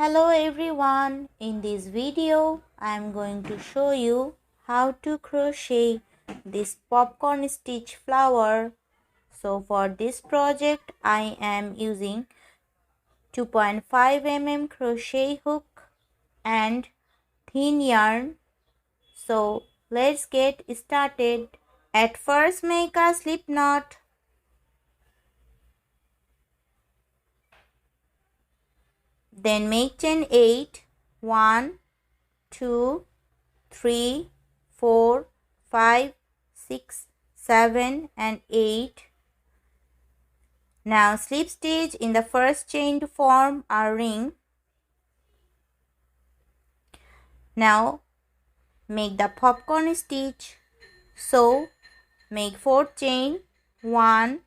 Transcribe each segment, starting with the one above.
Hello everyone, in this video I am going to show you how to crochet this popcorn stitch flower. So for this project I am using 2.5 mm crochet hook and thin yarn. So let's get started. At first make a slip knot. Then make chain 8. 1, 2, 3, 4, 5, 6, 7 and 8. Now slip stitch in the first chain to form a ring. Now make the popcorn stitch. So make 4 chain, 1,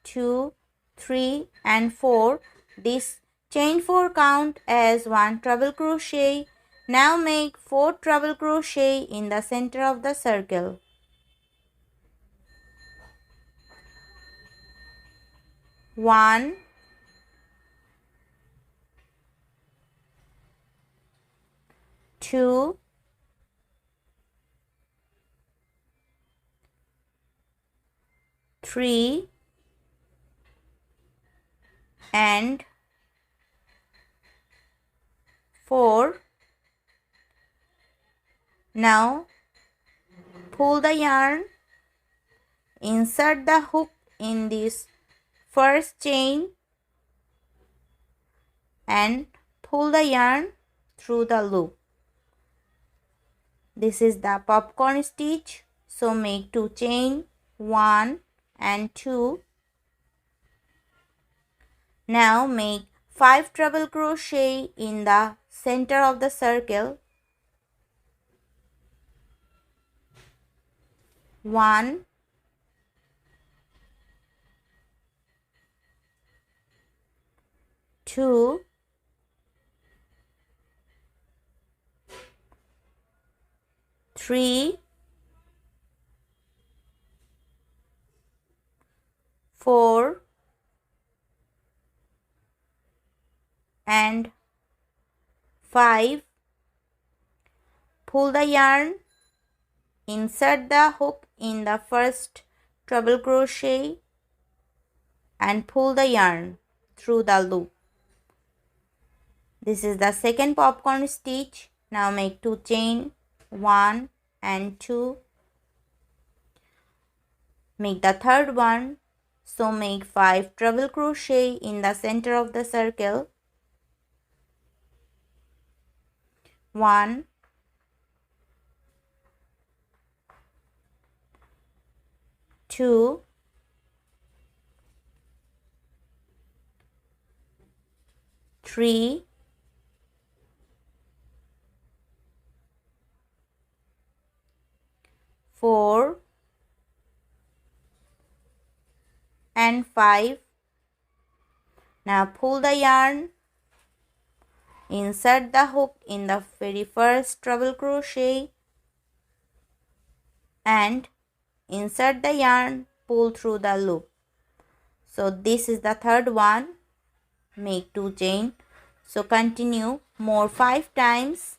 2, 3 and 4. This chain 4 count as 1 treble crochet. Now make 4 treble crochet in the center of the circle. 1, 2, 3 and 4. Now pull the yarn, insert the hook in this first chain and pull the yarn through the loop. This is the popcorn stitch. So make 2 chain, 1 and 2. Now make 5 treble crochet in the center of the circle. 1, 2, 3, 4 and 5. Pull the yarn, insert the hook in the first treble crochet and pull the yarn through the loop. This is the second popcorn stitch. Now make 2 chain, 1 and 2. Make the third one. So make 5 treble crochet in the center of the circle. 1, 2, 3, 4 and 5. Now pull the yarn, insert the hook in the very first treble crochet and insert the yarn, pull through the loop. So this is the third one. Make 2 chain. So continue more 5 times.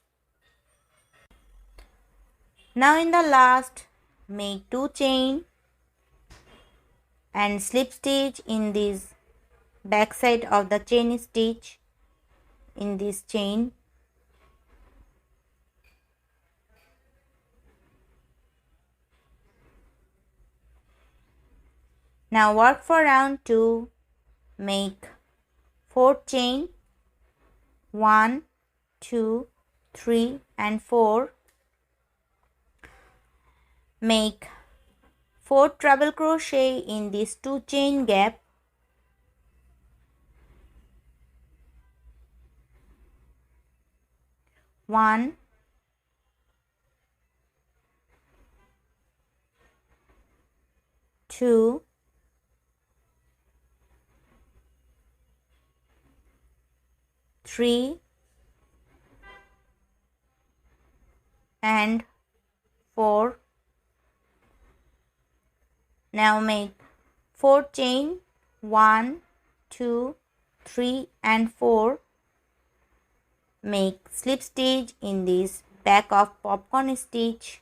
Now in the last make 2 chain and slip stitch in this back side of the chain stitch in this chain. Now work for round 2. Make 4 chain, 1, 2, 3 and 4. Make 4 treble crochet in this 2 chain gap. 1, 2, 3 and 4. Now make 4 chain, 1, 2, 3 and 4. make slip stitch in this back of popcorn stitch.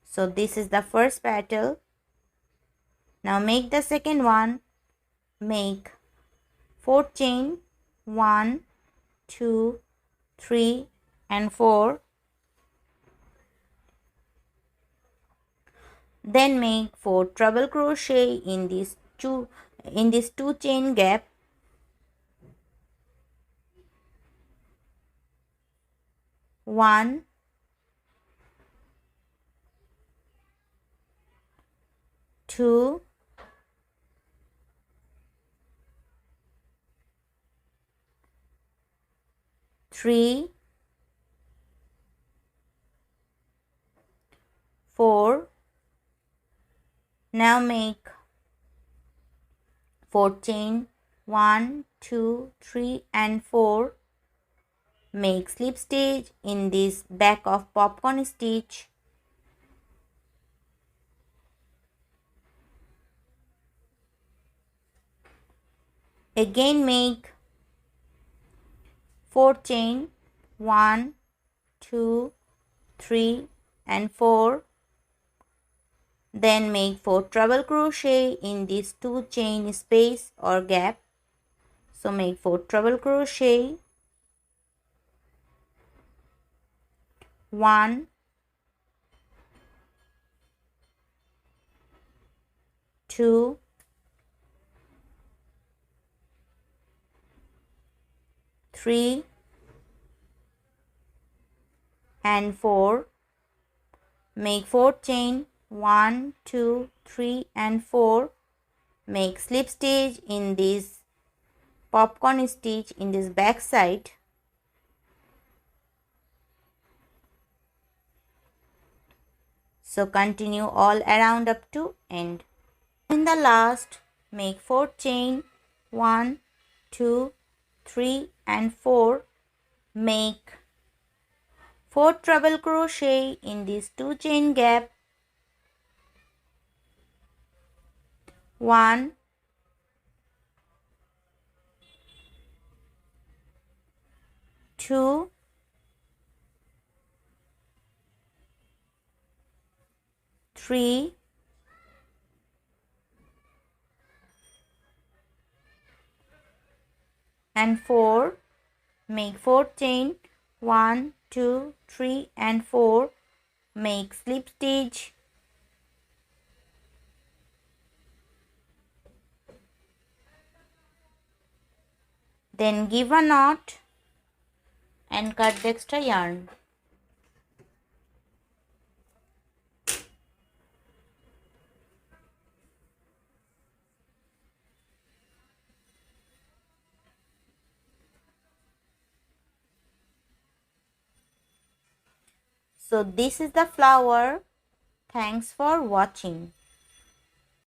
So this is the first petal. Now make the second one. Make 4 chain, 1, 2, 3 and 4. Then make 4 treble crochet in this two chain gap. One, two, three, 4. Now make 4 chain, 1, 2, 3 and 4. Make slip stitch in this back of popcorn stitch. Again make 4 chain, 1, 2, 3 and 4. Then make 4 treble crochet in this 2 chain space or gap. So make 4 treble crochet. 1, 2, 3 and 4. Make 4 chain, 1, 2, 3 and 4. Make slip stitch in this popcorn stitch in this back side. So continue all around up to end. In the last, make 4 chain, 1, 2, 3 and 4. Make 4 treble crochet in this 2 chain gap. 1, 2, 3, and 4. Make 4 chain, 1, 2, 3 and 4. Make slip stitch. Then give a knot and cut the extra yarn. So this is the flower. Thanks for watching.